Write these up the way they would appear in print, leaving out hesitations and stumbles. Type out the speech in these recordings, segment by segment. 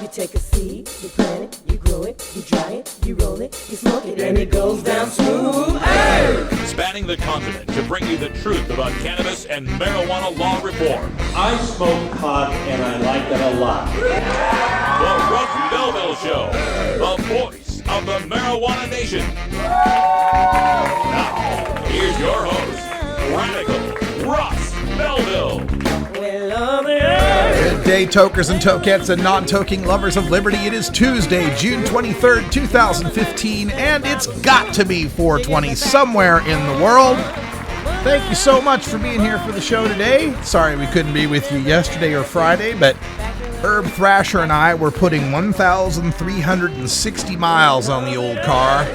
You take a seed, you plant it, you grow it, you dry it, you roll it, you smoke it, and it goes down smooth. Hey! Spanning the continent to bring you the truth about cannabis and marijuana law reform. I smoke pot and I like it a lot. The Russ Belville Show, the voice of the marijuana nation. Now, here's your host, Radical Russ Belville. Good day, tokers and tokettes and non-toking lovers of liberty. It is Tuesday, June 23rd, 2015, and it's got to be 420 somewhere in the world. Thank you so much for being here for the show today. Sorry we couldn't be with you yesterday or Friday, but Herb Thrasher and I were putting 1,360 miles on the old car.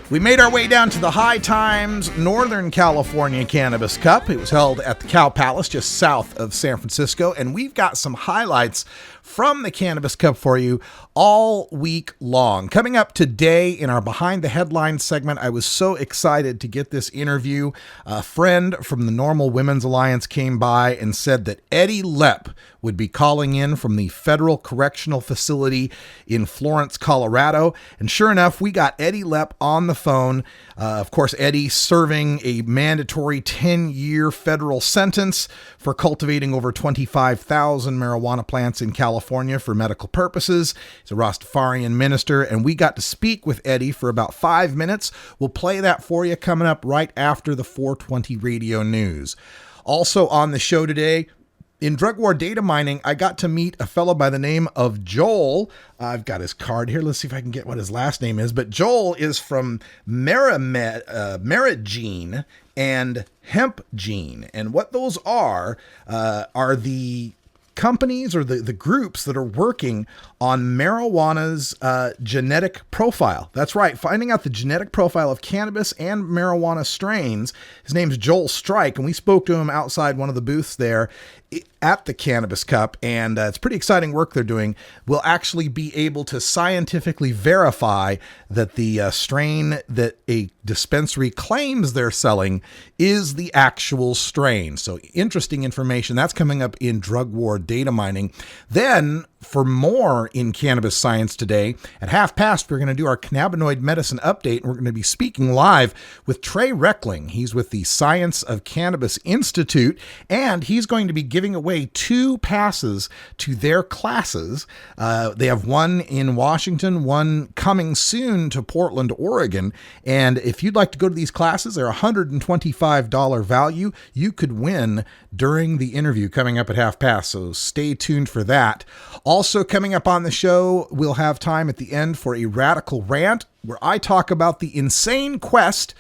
We made our way down to the High Times Northern California Cannabis Cup. It was held at the Cow Palace just south of San Francisco, and we've got some highlights from the Cannabis Cup for you all week long. Coming up today in our Behind the Headlines segment, I was so excited to get this interview. A friend from the Normal Women's Alliance came by and said that Eddy Lepp would be calling in from the Federal Correctional Facility in Florence, Colorado. And sure enough, we got Eddy Lepp on the phone. Of course, Eddy serving a mandatory 10-year federal sentence for cultivating over 25,000 marijuana plants in California for medical purposes. He's a Rastafarian minister, and we got to speak with Eddy for about 5 minutes. We'll play that for you coming up right after the 420 radio news. Also on the show today, in drug war data mining, I got to meet a fellow by the name of Joel. I've got his card here. Let's see if I can get what his last name is. But Joel is from Merit-Gene and Hemp Gene. And what those are the companies or the groups that are working on marijuana's genetic profile. That's right, finding out the genetic profile of cannabis and marijuana strains. His name's Joel Strike, and we spoke to him outside one of the booths there at the Cannabis Cup, and it's pretty exciting work they're doing. We'll actually be able to scientifically verify that the strain that a dispensary claims they're selling is the actual strain. So interesting information. That's coming up in drug war data mining. Then, for more in cannabis science today, at 5:30, we're going to do our cannabinoid medicine update, and we're going to be speaking live with Trey Reckling. He's with the Science of Cannabis Institute, and he's going to be giving away 2 passes to their classes. They have one in Washington, one coming soon to Portland, Oregon. And if you'd like to go to these classes, they're $125 value. You could win during the interview coming up at 5:30, so stay tuned for that. Also coming up on the show, we'll have time at the end for a radical rant where I talk about the insane quest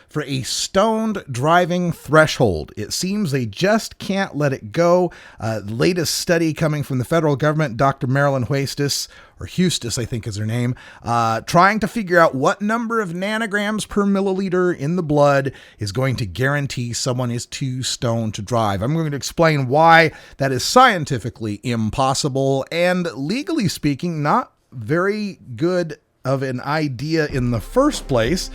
for a stoned driving threshold. It seems they just can't let it go. The latest study coming from the federal government, Dr. Marilyn Huestis, or Hustis, I think is her name, trying to figure out what number of nanograms per milliliter in the blood is going to guarantee someone is too stoned to drive. I'm going to explain why that is scientifically impossible and legally speaking, not very good of an idea in the first place.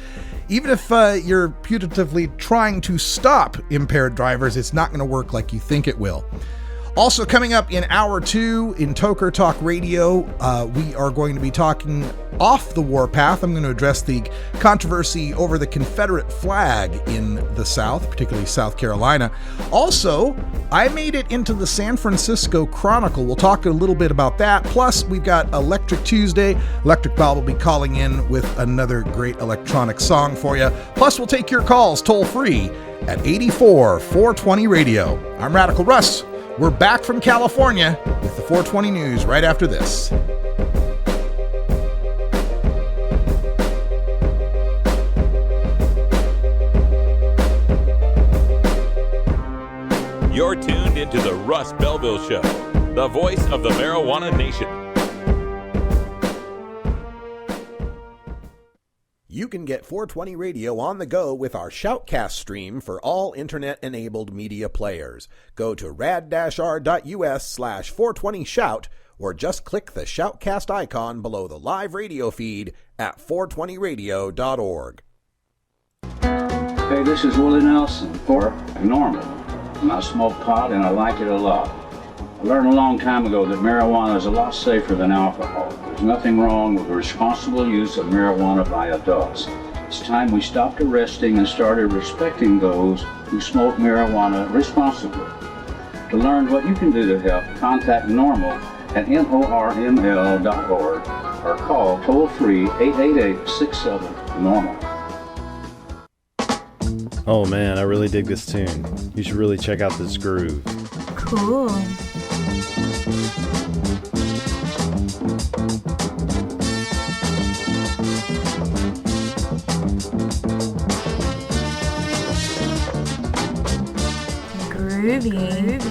Even if you're putatively trying to stop impaired drivers, it's not going to work like you think it will. Also coming up in hour 2 in Toker Talk Radio, we are going to be talking off the warpath. I'm going to address the controversy over the Confederate flag in the South, particularly South Carolina. Also, I made it into the San Francisco Chronicle. We'll talk a little bit about that. Plus, we've got Electric Tuesday. Electric Bob will be calling in with another great electronic song for you. Plus, we'll take your calls toll free at 84-420 Radio. I'm Radical Russ. We're back from California with the 420 News right after this. You're tuned into the Russ Belville Show, the voice of the marijuana nation. You can get 420 Radio on the go with our Shoutcast stream for all internet-enabled media players. Go to rad-r.us/420shout or just click the Shoutcast icon below the live radio feed at 420radio.org. Hey, this is Willie Nelson, or Normal, and I smoke pot and I like it a lot. I learned a long time ago that marijuana is a lot safer than alcohol. There's nothing wrong with the responsible use of marijuana by adults. It's time we stopped arresting and started respecting those who smoke marijuana responsibly. To learn what you can do to help, contact NORML at norml.org or call toll-free 888-67-NORMAL. Oh man, I really dig this tune. You should really check out this groove. Cool. Groovy.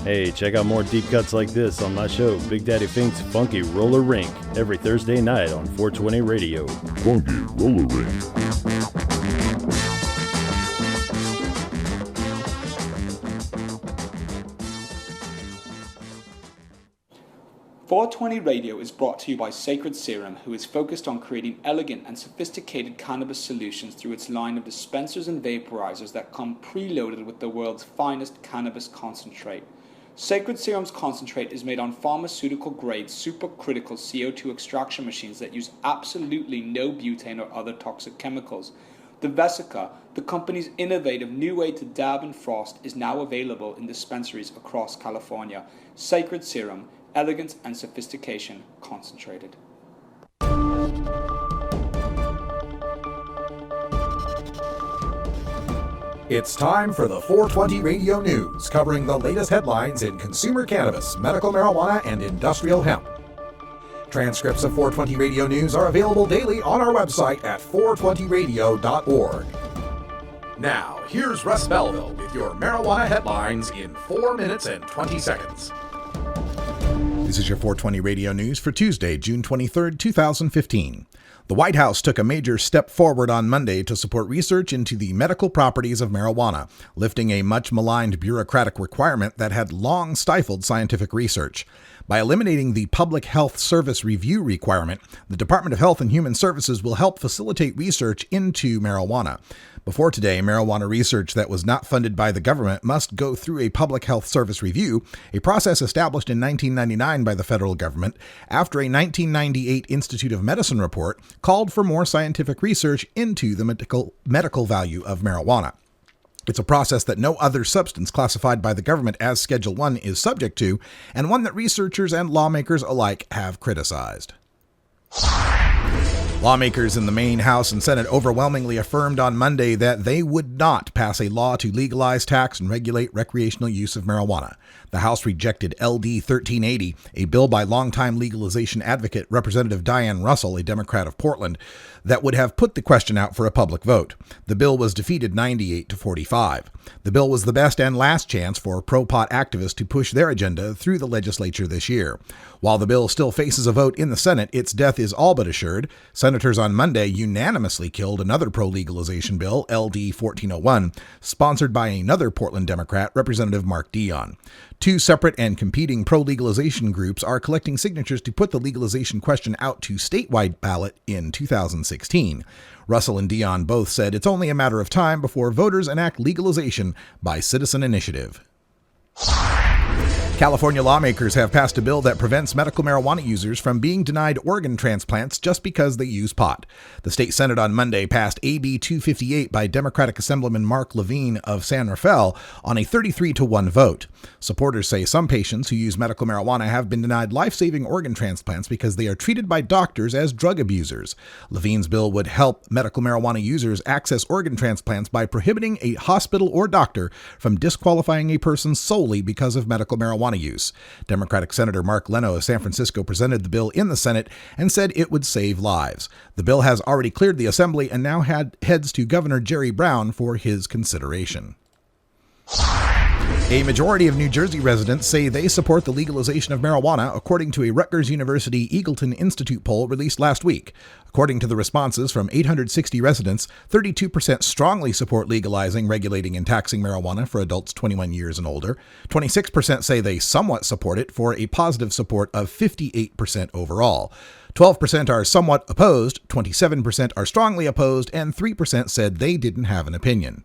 Hey, check out more deep cuts like this on my show, Big Daddy Fink's Funky Roller Rink, every Thursday night on 420 Radio. Funky Roller Rink. 420 Radio is brought to you by Sacred Serum, who is focused on creating elegant and sophisticated cannabis solutions through its line of dispensers and vaporizers that come preloaded with the world's finest cannabis concentrate. Sacred Serum's concentrate is made on pharmaceutical-grade supercritical CO2 extraction machines that use absolutely no butane or other toxic chemicals. The Vesica, the company's innovative new way to dab and frost, is now available in dispensaries across California. Sacred Serum, elegance and sophistication concentrated. It's time for the 420 Radio News, covering the latest headlines in consumer cannabis, medical marijuana, and industrial hemp. Transcripts of 420 Radio News are available daily on our website at 420radio.org. Now, here's Russ Belville with your marijuana headlines in 4 minutes and 20 seconds. This is your 420 Radio News for Tuesday, June 23rd, 2015. The White House took a major step forward on Monday to support research into the medical properties of marijuana, lifting a much-maligned bureaucratic requirement that had long stifled scientific research. By eliminating the Public Health Service Review requirement, the Department of Health and Human Services will help facilitate research into marijuana. Before today, marijuana research that was not funded by the government must go through a Public Health Service Review, a process established in 1999 by the federal government after a 1998 Institute of Medicine report called for more scientific research into the medical value of marijuana. It's a process that no other substance classified by the government as Schedule I is subject to, and one that researchers and lawmakers alike have criticized. Lawmakers in the Maine House and Senate overwhelmingly affirmed on Monday that they would not pass a law to legalize, tax, and regulate recreational use of marijuana. The House rejected LD 1380, a bill by longtime legalization advocate Representative Diane Russell, a Democrat of Portland, that would have put the question out for a public vote. The bill was defeated 98-45. The bill was the best and last chance for pro-pot activists to push their agenda through the legislature this year. While the bill still faces a vote in the Senate, its death is all but assured. Senators on Monday unanimously killed another pro-legalization bill, LD 1401, sponsored by another Portland Democrat, Representative Mark Dion. Two separate and competing pro-legalization groups are collecting signatures to put the legalization question out to statewide ballot in 2016. Russell and Dion both said it's only a matter of time before voters enact legalization by citizen initiative. California lawmakers have passed a bill that prevents medical marijuana users from being denied organ transplants just because they use pot. The state Senate on Monday passed AB 258 by Democratic Assemblyman Mark Levine of San Rafael on a 33-1 vote. Supporters say some patients who use medical marijuana have been denied life-saving organ transplants because they are treated by doctors as drug abusers. Levine's bill would help medical marijuana users access organ transplants by prohibiting a hospital or doctor from disqualifying a person solely because of medical marijuana use. Democratic Senator Mark Leno of San Francisco presented the bill in the Senate and said it would save lives. The bill has already cleared the Assembly and now heads to Governor Jerry Brown for his consideration. A majority of New Jersey residents say they support the legalization of marijuana, according to a Rutgers University Eagleton Institute poll released last week. According to the responses from 860 residents, 32% strongly support legalizing, regulating, and taxing marijuana for adults 21 years and older. 26% say they somewhat support it, for a positive support of 58% overall. 12% are somewhat opposed, 27% are strongly opposed, and 3% said they didn't have an opinion.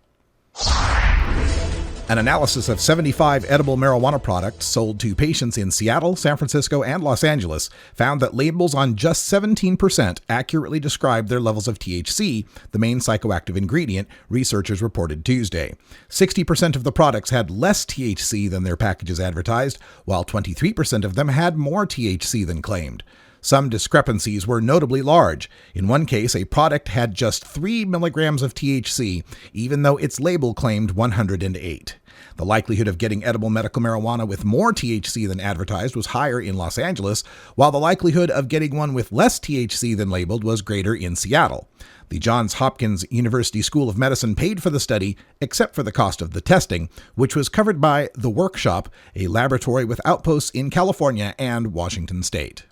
An analysis of 75 edible marijuana products sold to patients in Seattle, San Francisco, and Los Angeles found that labels on just 17% accurately described their levels of THC, the main psychoactive ingredient, researchers reported Tuesday. 60% of the products had less THC than their packages advertised, while 23% of them had more THC than claimed. Some discrepancies were notably large. In one case, a product had just 3 milligrams of THC, even though its label claimed 108. The likelihood of getting edible medical marijuana with more THC than advertised was higher in Los Angeles, while the likelihood of getting one with less THC than labeled was greater in Seattle. The Johns Hopkins University School of Medicine paid for the study, except for the cost of the testing, which was covered by The Workshop, a laboratory with outposts in California and Washington State.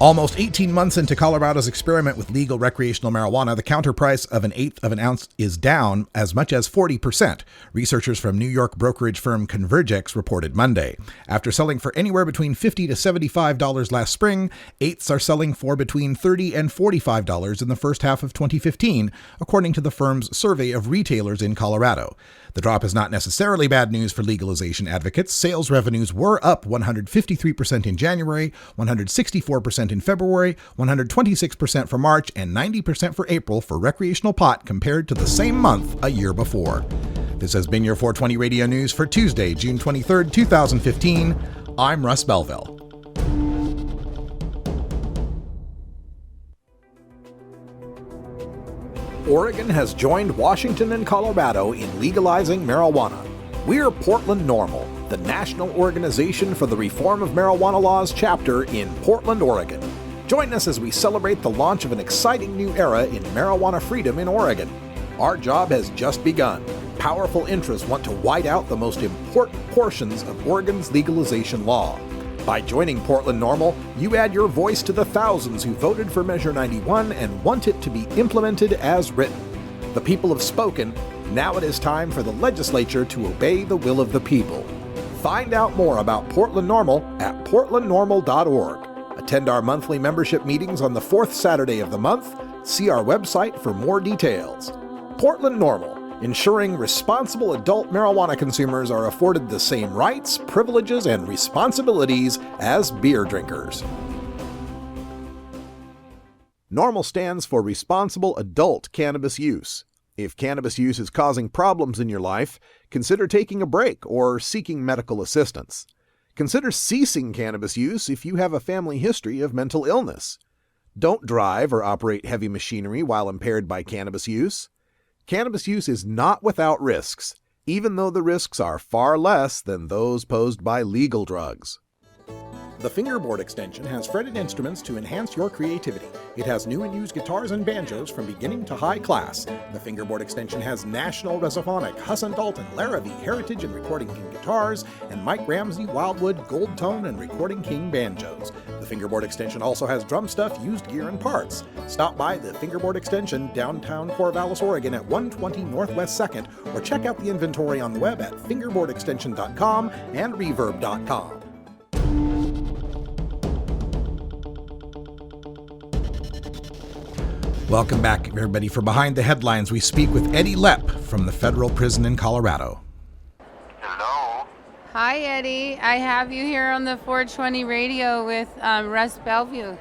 Almost 18 months into Colorado's experiment with legal recreational marijuana, the counter price of an eighth of an ounce is down as much as 40%, researchers from New York brokerage firm Convergex reported Monday. After selling for anywhere between $50 to $75 last spring, eighths are selling for between $30 and $45 in the first half of 2015, according to the firm's survey of retailers in Colorado. The drop is not necessarily bad news for legalization advocates. Sales revenues were up 153% in January, 164% in February, 126% for March, and 90% for April for recreational pot compared to the same month a year before. This has been your 420 Radio News for Tuesday, June 23rd, 2015. I'm Russ Belville. Oregon has joined Washington and Colorado in legalizing marijuana. We're Portland NORML, the national organization for the reform of marijuana laws chapter in Portland, Oregon. Join us as we celebrate the launch of an exciting new era in marijuana freedom in Oregon. Our job has just begun. Powerful interests want to white out the most important portions of Oregon's legalization law. By joining Portland NORML, you add your voice to the thousands who voted for Measure 91 and want it to be implemented as written. The people have spoken. Now it is time for the legislature to obey the will of the people. Find out more about Portland NORML at portlandnormal.org. Attend our monthly membership meetings on the fourth Saturday of the month. See our website for more details. Portland NORML, ensuring responsible adult marijuana consumers are afforded the same rights, privileges, and responsibilities as beer drinkers. NORML stands for Responsible Adult Cannabis Use. If cannabis use is causing problems in your life, consider taking a break or seeking medical assistance. Consider ceasing cannabis use if you have a family history of mental illness. Don't drive or operate heavy machinery while impaired by cannabis use. Cannabis use is not without risks, even though the risks are far less than those posed by legal drugs. The Fingerboard Extension has fretted instruments to enhance your creativity. It has new and used guitars and banjos from beginning to high class. The Fingerboard Extension has National Resophonic, Husson Dalton, Larrabee, Heritage and Recording King guitars, and Mike Ramsey, Wildwood, Gold Tone, and Recording King banjos. The Fingerboard Extension also has drum stuff, used gear, and parts. Stop by the Fingerboard Extension, downtown Corvallis, Oregon at 120 Northwest 2nd, or check out the inventory on the web at fingerboardextension.com and reverb.com. Welcome back, everybody. For Behind the Headlines, we speak with Eddy Lepp from the federal prison in Colorado. Hello. Hi, Eddy. I have you here on the 420 radio with Russ Belville.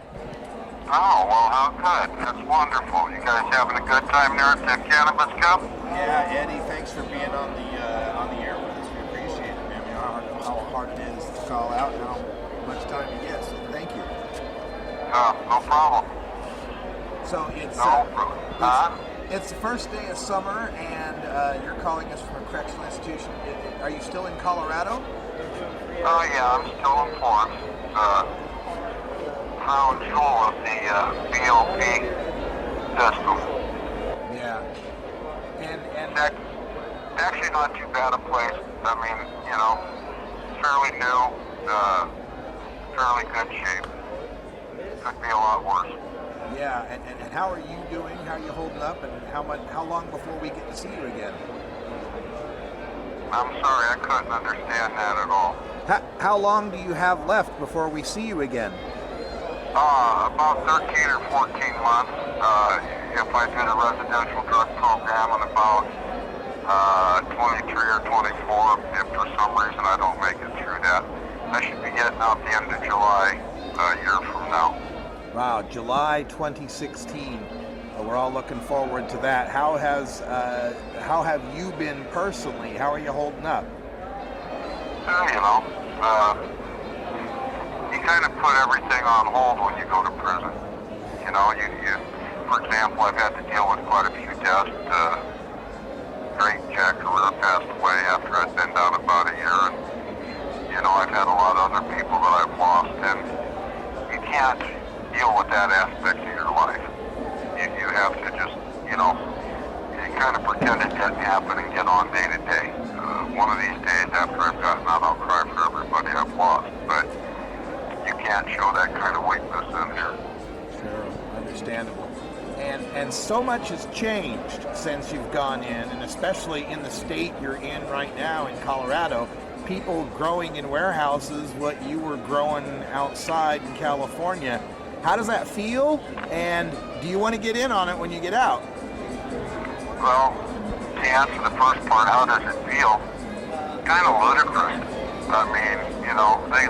Oh, well, how good. That's wonderful. You guys having a good time there at the Cannabis Cup? Yeah, Eddy, thanks for being on the air with us. We appreciate it, man. We know how hard it is to call out and how much time you get, so thank you. No problem. So it's the first day of summer, and you're calling us from a correctional institution. Are you still in Colorado? Oh, yeah, I'm still in Florence. Crown jewel of the BLP system. Yeah. And actually not too bad a place. I mean, you know, fairly new, fairly good shape. Could be a lot worse. Yeah, and how are you doing? How are you holding up? And how long before we get to see you again? I'm sorry, I couldn't understand that at all. How long do you have left before we see you again? About 13 or 14 months. If I did a residential drug program, and about 23 or 24. If for some reason I don't make it through that, I should be getting out the end of July, a year from now. Wow, July 2016. We're all looking forward to that. How have you been personally? How are you holding up? You kind of put everything on hold when you go to prison. You know, for example, I've had to deal with quite a few deaths. Great Jack Career passed away after I'd been down about a year, and I've had a lot of other people that I've lost, and you can't deal with that aspect of your life. You have to just, you kind of pretend it didn't happen and get on day to day. One of these days, after I've gotten out, I'll cry for everybody I've lost, but you can't show that kind of weakness in here. Sure, understandable. And so much has changed since you've gone in, and especially in the state you're in right now in Colorado. People growing in warehouses what you were growing outside in California. How does that feel? And do you want to get in on it when you get out? Well, to answer the first part, how does it feel? Kind of ludicrous. I mean,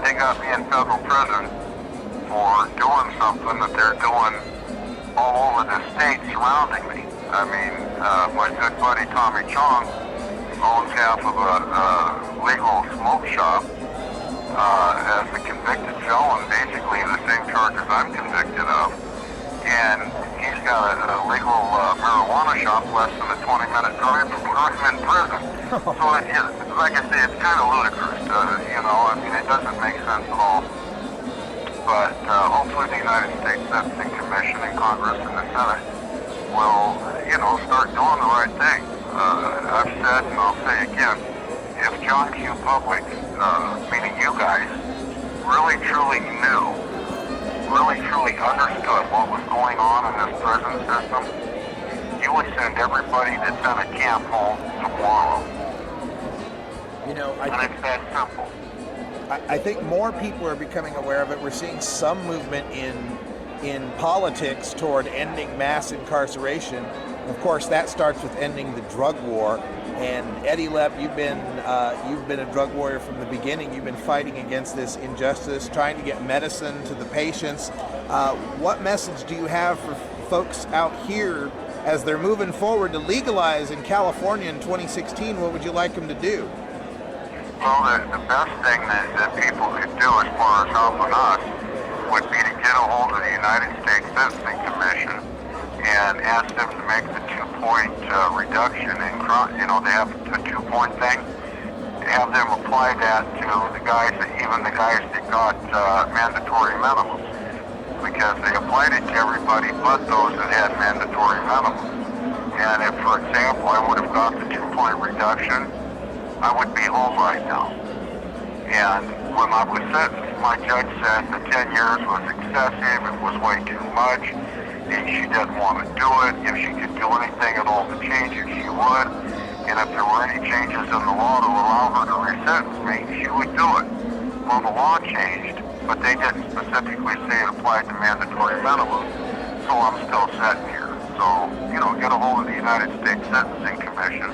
they got me in federal prison for doing something that they're doing all over the state surrounding me. I mean, my good buddy Tommy Chong owns half of a legal smoke shop as a convicted felon, basically the same charges I'm convicted of. And he's got a legal marijuana shop less than a 20-minute drive from where I'm in prison. So, like I say, it's kind of ludicrous. It doesn't make sense at all. But hopefully the United States Sentencing Commission and Congress and the Senate will, start doing the right thing. I've said, and I'll say again, if John Q. Public, meaning you guys, really truly understood what was going on in this prison system, you would send everybody that's in a camp home tomorrow. And it's that simple. I think more people are becoming aware of it. We're seeing some movement in politics toward ending mass incarceration. Of course, that starts with ending the drug war. And Eddy Lepp, you've been a drug warrior from the beginning. You've been fighting against this injustice, trying to get medicine to the patients. What message do you have for folks out here as they're moving forward to legalize in California in 2016? What would you like them to do? Well, the best thing that people could do as far as helping us would be to get a hold of the United States Sentencing Commission and ask them to make the 2-point reduction in crime. They have a 2-point thing. Have them apply that to the guys that got mandatory minimums, because they applied it to everybody but those that had mandatory minimums. And if, for example, I would have got the 2-point reduction, I would be home right now. And when I was sentenced, my judge said the 10 years was excessive, it was way too much, and she didn't want to do it. If she could do anything at all to change it, she would. And if there were any changes in the law to allow her to resentence me, she would do it. Well, the law changed, but they didn't specifically say it applied to mandatory minimums, so I'm still sitting here. So, get a hold of the United States Sentencing Commission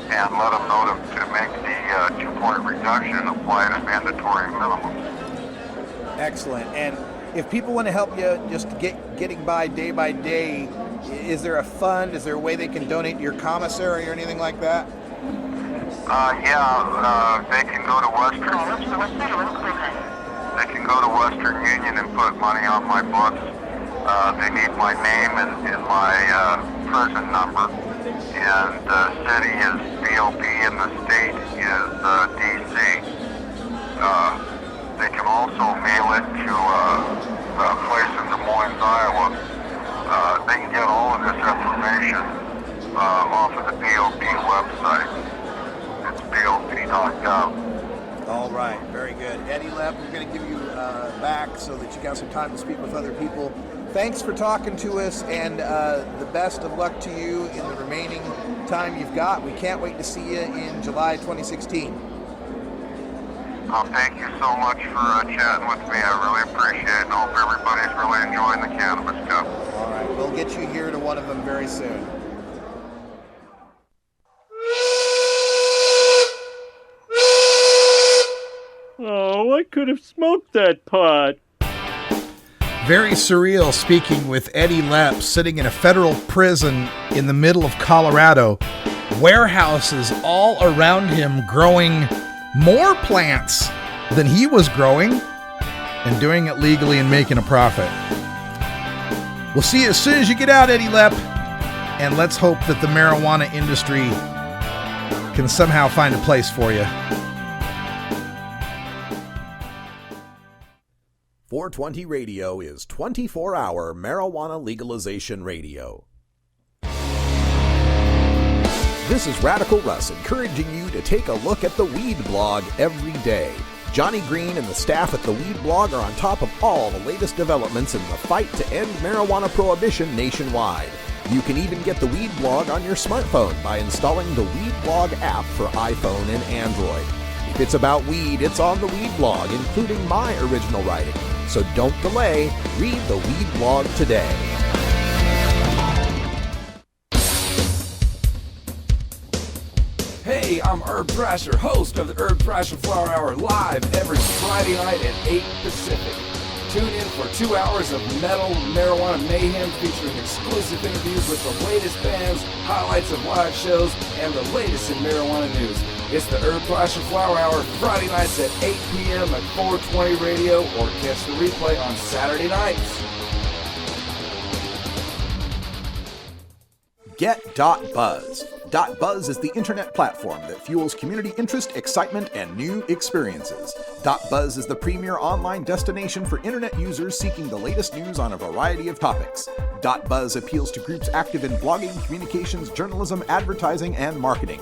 and let them know to make the 2-point reduction apply to mandatory minimums. Excellent. And if people want to help you just getting by day, is there a fund? Is there a way they can donate to your commissary or anything like that? They can go to Western Union and put money on my books. They need my name and my prison number. And the city is BOP and the state is DC. They can also mail it to a place in Des Moines, Iowa. They can get all of this information off of the BOP website. It's bop.gov. All right, very good. Eddy Lepp, we're going to give you back so that you got some time to speak with other people. Thanks for talking to us, and the best of luck to you in the remaining time you've got. We can't wait to see you in July 2016. Thank you so much for chatting with me. I really appreciate it, and I hope everybody's really enjoying the Cannabis Cup. All right, we'll get you here to one of them very soon. Oh, I could have smoked that pot. Very surreal speaking with Eddy Lepp sitting in a federal prison in the middle of Colorado. Warehouses all around him growing more plants than he was growing and doing it legally and making a profit. We'll see you as soon as you get out, Eddy Lepp. And let's hope that the marijuana industry can somehow find a place for you. 420 Radio is 24-hour marijuana legalization radio. This is Radical Russ encouraging you to take a look at the Weed Blog every day. Johnny Green and the staff at the Weed Blog are on top of all the latest developments in the fight to end marijuana prohibition nationwide. You can even get the Weed Blog on your smartphone by installing the Weed Blog app for iPhone and Android. If it's about weed, it's on the Weed Blog, including my original writing. So don't delay. Read the Weed Blog today. Hey, I'm Herb Thrasher, host of the Herb Thrasher Flower Hour, live every Friday night at 8 Pacific. Tune in for 2 hours of metal marijuana mayhem featuring exclusive interviews with the latest bands, highlights of live shows, and the latest in marijuana news. It's the Herb Thrasher Flower Hour, Friday nights at 8 p.m. at 420 Radio, or catch the replay on Saturday nights. Get.Buzz. .Buzz is the internet platform that fuels community interest, excitement, and new experiences. .Buzz is the premier online destination for internet users seeking the latest news on a variety of topics. .Buzz appeals to groups active in blogging, communications, journalism, advertising, and marketing.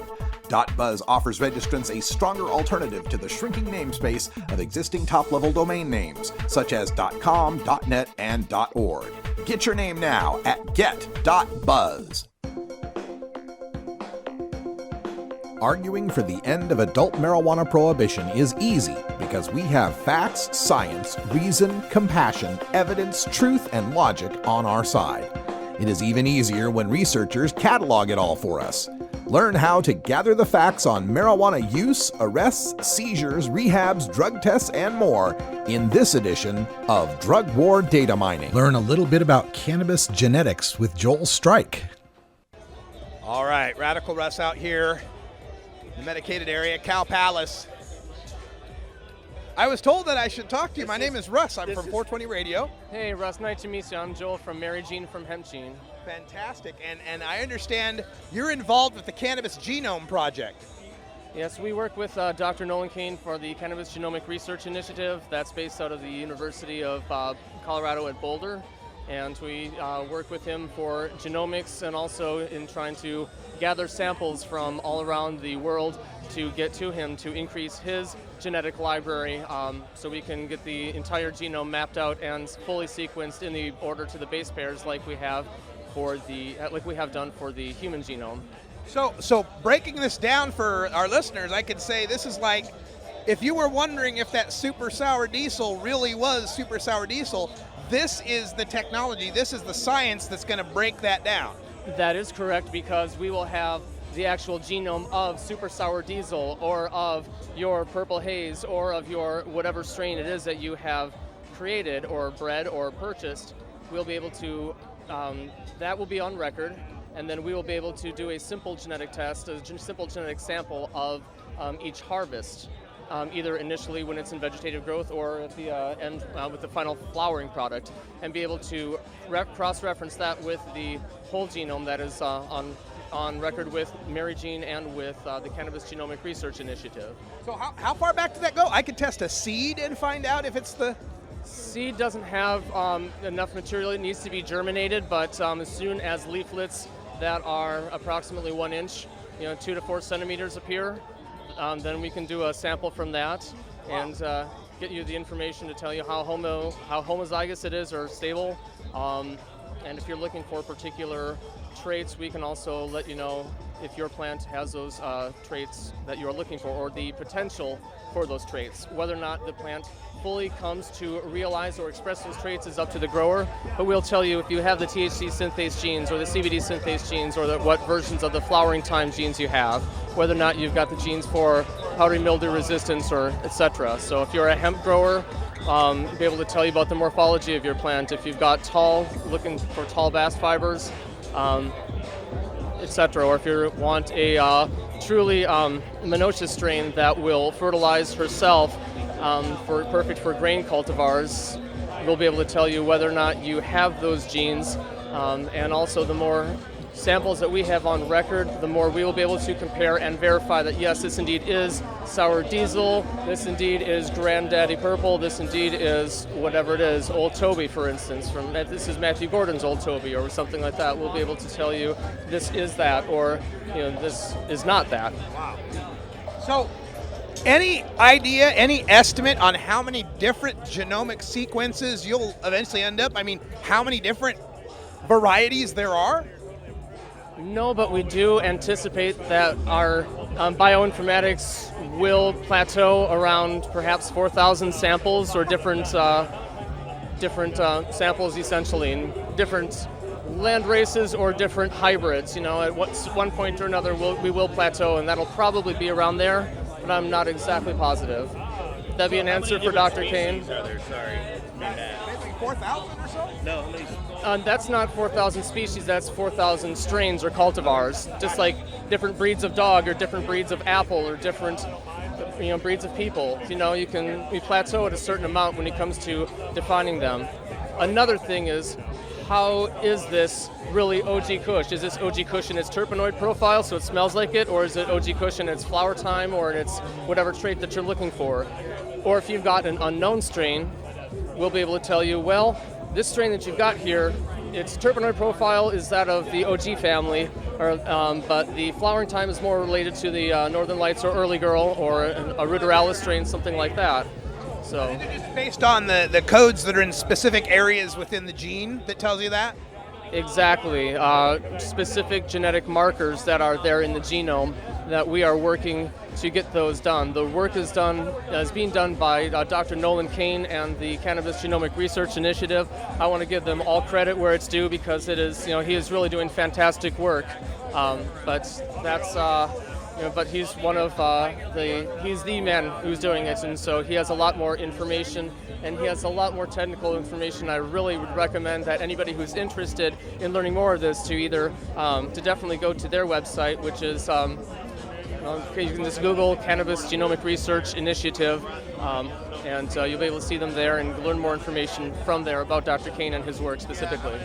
.Buzz offers registrants a stronger alternative to the shrinking namespace of existing top-level domain names, such as .com, .net, and .org. Get your name now at get.buzz. Arguing for the end of adult marijuana prohibition is easy because we have facts, science, reason, compassion, evidence, truth, and logic on our side. It is even easier when researchers catalog it all for us. Learn how to gather the facts on marijuana use, arrests, seizures, rehabs, drug tests, and more in this edition of Drug War Data Mining. Learn a little bit about cannabis genetics with Joel Strike. All right, Radical Russ out here in the medicated area, Cow Palace. I was told that I should talk to you. My name is Russ. I'm from 420 Radio. Hey, Russ. Nice to meet you. I'm Joel from Mary Jean from Hemp Gene. Fantastic. And I understand you're involved with the Cannabis Genome Project. Yes, we work with Dr. Nolan Kane for the Cannabis Genomic Research Initiative. That's based out of the University of Colorado at Boulder. And we work with him for genomics and also in trying to gather samples from all around the world to get to him to increase his genetic library so we can get the entire genome mapped out and fully sequenced in the order to the base pairs like we have done for the human genome. So breaking this down for our listeners, I could say this is like if you were wondering if that super sour diesel really was super sour diesel, this is the technology, this is the science that's going to break that down. That is correct, because we will have the actual genome of super sour diesel or of your purple haze or of your whatever strain it is that you have created or bred or purchased. We'll be able to, that will be on record, and then we will be able to do a simple genetic test, a simple genetic sample of each harvest. Either initially when it's in vegetative growth or at the end with the final flowering product, and be able to cross-reference that with the whole genome that is on record with Mary Jean and with the Cannabis Genomic Research Initiative. So how far back does that go? I could test a seed and find out if it's the... Seed doesn't have enough material. It needs to be germinated, but as soon as leaflets that are approximately 1 inch, 2 to 4 centimeters appear, then we can do a sample from that and get you the information to tell you how homozygous it is or stable. And if you're looking for particular traits, we can also let you know if your plant has those traits that you're looking for or the potential for those traits. Whether or not the plant fully comes to realize or express those traits is up to the grower, but we'll tell you if you have the THC synthase genes or the CBD synthase genes or what versions of the flowering time genes you have, whether or not you've got the genes for powdery mildew resistance, or etc. So if you're a hemp grower, be able to tell you about the morphology of your plant. If you've got looking for tall bast fibers, etc. Or if you want a truly monoecious strain that will fertilize herself, perfect for grain cultivars, we'll be able to tell you whether or not you have those genes. And also, the more samples that we have on record, the more we will be able to compare and verify that yes, this indeed is sour diesel, this indeed is granddaddy purple, this indeed is whatever it is, Old Toby, for instance, this is Matthew Gordon's Old Toby or something like that. We'll be able to tell you this is that, or this is not that. Wow. So, any idea, any estimate on how many different genomic sequences you'll eventually end up? I mean, how many different varieties there are? No, but we do anticipate that our bioinformatics will plateau around perhaps 4,000 samples, or different samples essentially, in different land races or different hybrids. At one point or another we will plateau, and that'll probably be around there, but I'm not exactly positive. That'd be an answer for Dr. Kane. Maybe 4,000 or so? No, how many? That's not 4,000 species, that's 4,000 strains or cultivars. Just like different breeds of dog or different breeds of apple or different breeds of people. We plateau at a certain amount when it comes to defining them. Another thing is, how is this really OG Kush? Is this OG Kush in its terpenoid profile, so it smells like it, or is it OG Kush in its flower time or in its whatever trait that you're looking for? Or if you've got an unknown strain, we'll be able to tell you, well, this strain that you've got here, its terpenoid profile is that of the OG family, but the flowering time is more related to the Northern Lights or Early Girl or a ruderalis strain, something like that. So, is it just based on the codes that are in specific areas within the gene that tells you that? Exactly. Specific genetic markers that are there in the genome that we are working to get those done. The work is being done by Dr. Nolan Kane and the Cannabis Genomic Research Initiative. I want to give them all credit where it's due, because it is, he is really doing fantastic work. But he's one of he's the man who's doing it, and so he has a lot more information, and he has a lot more technical information. I really would recommend that anybody who's interested in learning more of this to either to definitely go to their website, which is you can just Google Cannabis Genomic Research Initiative, and you'll be able to see them there and learn more information from there about Dr. Kane and his work specifically.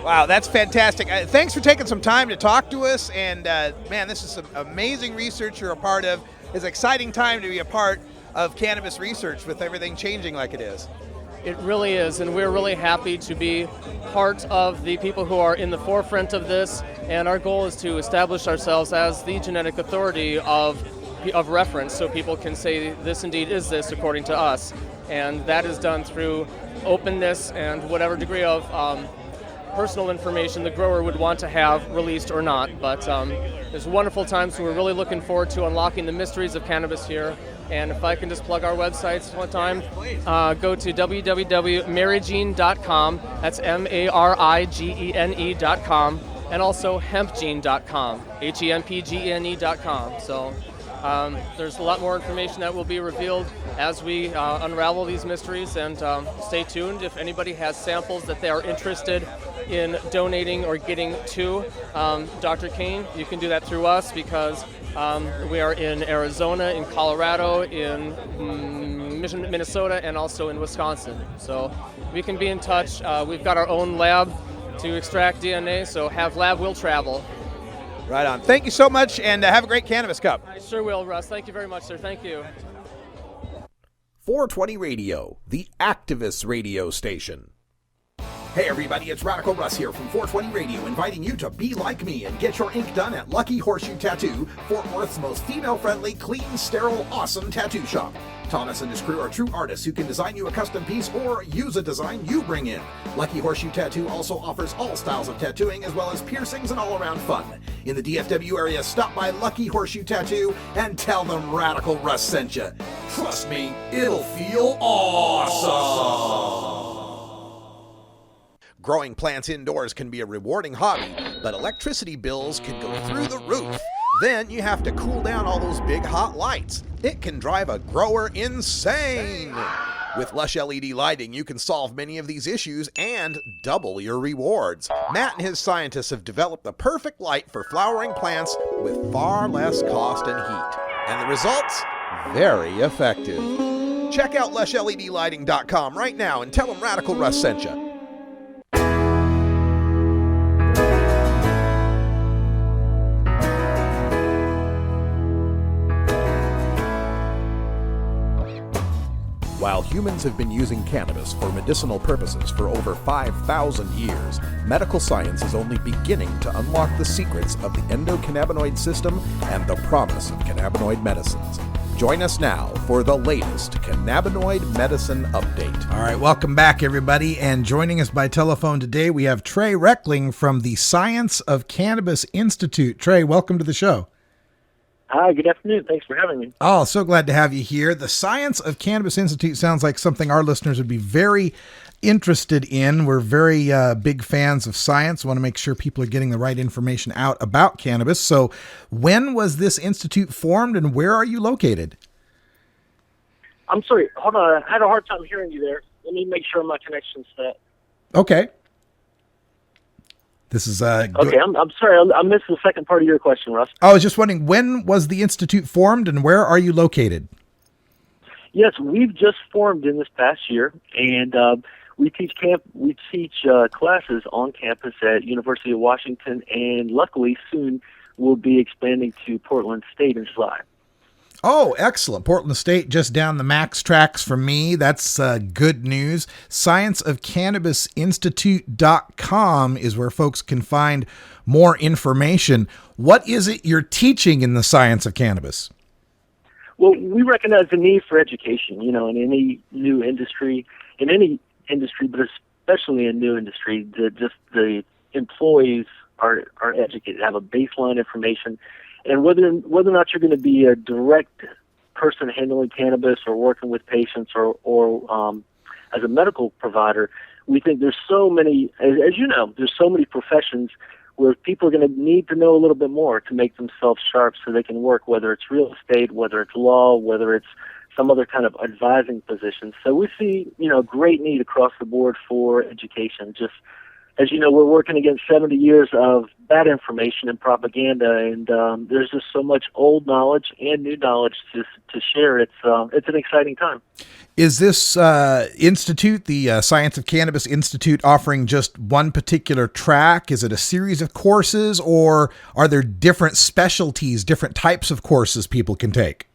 Wow, that's fantastic. Thanks for taking some time to talk to us, and man, this is some amazing research you're a part of. It's an exciting time to be a part of cannabis research with everything changing like it is. It really is, and we're really happy to be part of the people who are in the forefront of this, and our goal is to establish ourselves as the genetic authority of reference, so people can say this indeed is this according to us, and that is done through openness and whatever degree of personal information the grower would want to have released or not. But there's wonderful times, and we're really looking forward to unlocking the mysteries of cannabis here. And if I can just plug our websites one time, go to www.marigene.com, that's marigene.com, and also hempgene.com, hempgene.com. So there's a lot more information that will be revealed as we unravel these mysteries, and stay tuned. If anybody has samples that they are interested in donating or getting to Dr. Kane, you can do that through us, because we are in Arizona, in Colorado, in Minnesota, and also in Wisconsin. So we can be in touch. We've got our own lab to extract DNA, so have lab will travel. Right on. Thank you so much, and have a great Cannabis Cup. I sure will, Russ. Thank you very much, sir. Thank you. 420 Radio, the activist radio station. Hey everybody, it's Radical Russ here from 420 Radio, inviting you to be like me and get your ink done at Lucky Horseshoe Tattoo, Fort Worth's most female-friendly, clean, sterile, awesome tattoo shop. Thomas and his crew are true artists who can design you a custom piece or use a design you bring in. Lucky Horseshoe Tattoo also offers all styles of tattooing as well as piercings and all-around fun. In the DFW area, stop by Lucky Horseshoe Tattoo and tell them Radical Russ sent you. Trust me, it'll feel awesome. Growing plants indoors can be a rewarding hobby, but electricity bills can go through the roof. Then you have to cool down all those big hot lights. It can drive a grower insane. With Lush LED lighting, you can solve many of these issues and double your rewards. Matt and his scientists have developed the perfect light for flowering plants with far less cost and heat. And the results? Very effective. Check out lushledlighting.com right now and tell them Radical Russ sent you. While humans have been using cannabis for medicinal purposes for over 5,000 years, medical science is only beginning to unlock the secrets of the endocannabinoid system and the promise of cannabinoid medicines. Join us now for the latest cannabinoid medicine update. All right, welcome back, everybody. And joining us by telephone today, we have Trey Reckling from the Science of Cannabis Institute. Trey, welcome to the show. Hi, good afternoon. Thanks for having me. Oh, so glad to have you here. The Science of Cannabis Institute sounds like something our listeners would be very interested in. We're very big fans of science. Want to make sure people are getting the right information out about cannabis. So when was this institute formed and where are you located? I'm sorry. Hold on. I had a hard time hearing you there. Let me make sure my connection's set. Okay. This is Okay, I'm sorry. I missed the second part of your question, Russ. I was just wondering, when was the institute formed and where are you located? Yes, we've just formed in this past year, and we teach classes on campus at University of Washington, and luckily soon we'll be expanding to Portland State in July. Oh, excellent. Portland State, just down the Max tracks from me. That's good news. Scienceofcannabisinstitute.com is where folks can find more information. What is it you're teaching in the science of cannabis? Well, we recognize the need for education, in any new industry, but especially in new industry, the employees are educated, have a baseline information. And whether or not you're going to be a direct person handling cannabis or working with patients or as a medical provider, we think there's so many, as you know, there's so many professions where people are going to need to know a little bit more to make themselves sharp so they can work, whether it's real estate, whether it's law, whether it's some other kind of advising position. So we see, great need across the board for education. Just as you know, we're working against 70 years of bad information and propaganda, and there's just so much old knowledge and new knowledge to share. It's an exciting time. Is this institute, the Science of Cannabis Institute, offering just one particular track? Is it a series of courses, or are there different specialties, different types of courses people can take?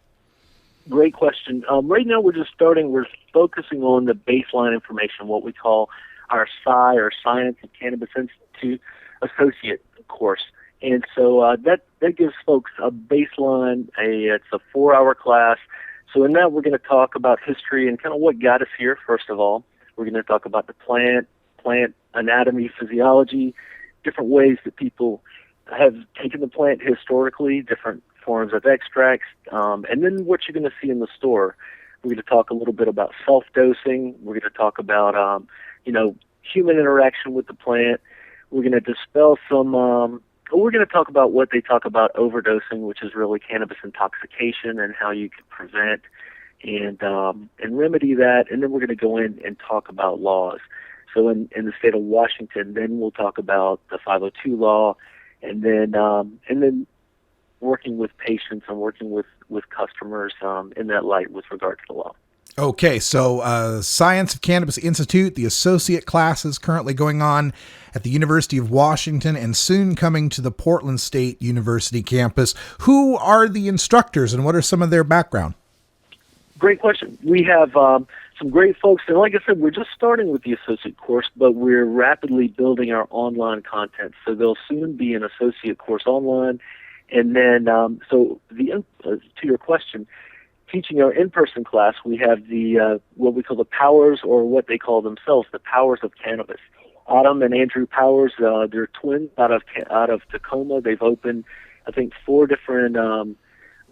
Great question. Right now we're just starting. We're focusing on the baseline information, what we call our SCI, or Science of Cannabis Institute Associate course. And so that gives folks a baseline. It's a 4-hour class. So in that, we're going to talk about history and kind of what got us here, first of all. We're going to talk about the plant anatomy, physiology, different ways that people have taken the plant historically, different forms of extracts, and then what you're going to see in the store. We're going to talk a little bit about self-dosing. We're going to talk about human interaction with the plant. We're going to dispel some, we're going to talk about what they talk about overdosing, which is really cannabis intoxication, and how you can prevent and remedy that. And then we're going to go in and talk about laws. So in the state of Washington, then we'll talk about the 502 law, and then working with patients and working with customers in that light with regard to the law. Okay, so Science of Cannabis Institute, the associate classes currently going on at the University of Washington and soon coming to the Portland State University campus. Who are the instructors and what are some of their background? Great question. We have some great folks, and like I said, we're just starting with the associate course, but we're rapidly building our online content. So there'll soon be an associate course online, and then to your question, teaching our in-person class, we have the what we call the Powers, or what they call themselves, the Powers of Cannabis. Adam and Andrew Powers, they're twins out of Tacoma. They've opened, I think, 4 different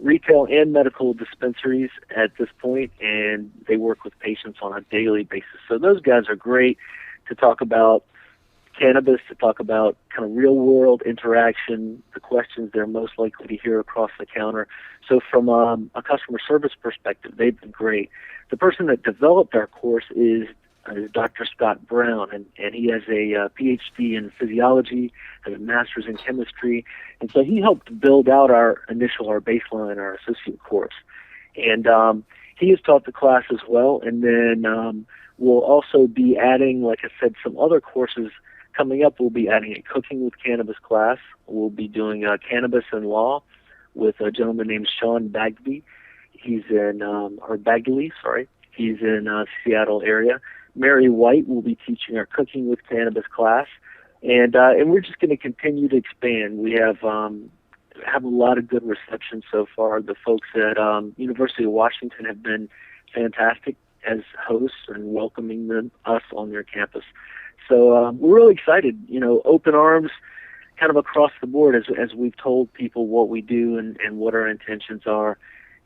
retail and medical dispensaries at this point, and they work with patients on a daily basis. So those guys are great to talk about cannabis to talk about kind of real world interaction, the questions they're most likely to hear across the counter. So from a customer service perspective, they've been great. The person that developed our course is Dr. Scott Brown, and he has a PhD in physiology, has a master's in chemistry, and so he helped build out our baseline, our associate course. And he has taught the class as well, and then we'll also be adding, like I said, some other courses coming up. We'll be adding a cooking with cannabis class. We'll be doing cannabis and law with a gentleman named Sean Bagby. He's in, or Bagley, sorry. He's in Seattle area. Mary White will be teaching our cooking with cannabis class, and we're just going to continue to expand. We have a lot of good reception so far. The folks at University of Washington have been fantastic as hosts and welcoming us on their campus. So we're really excited. Open arms, kind of across the board as we've told people what we do and what our intentions are.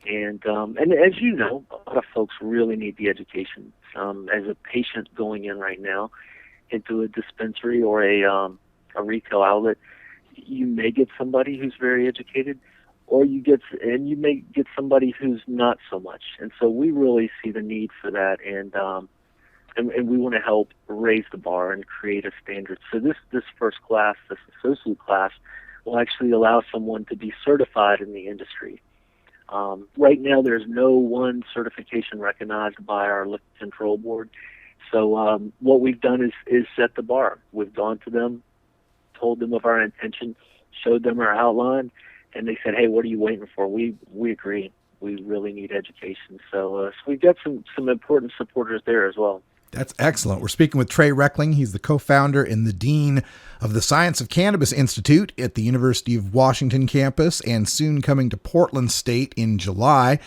And as you know, a lot of folks really need the education. As a patient going in right now into a dispensary or a retail outlet, you may get somebody who's very educated, or you may get somebody who's not so much. And so we really see the need for that, and we want to help raise the bar and create a standard. So this first class, this associate class, will actually allow someone to be certified in the industry. Right now, there's no one certification recognized by our liquor control board. So what we've done is set the bar. We've gone to them, told them of our intention, showed them our outline, and they said, "Hey, what are you waiting for?" We agree. We really need education. So we've got some important supporters there as well. That's excellent. We're speaking with Trey Reckling. He's the co-founder and the dean of the Science of Cannabis Institute at the University of Washington campus, and soon coming to Portland State in July.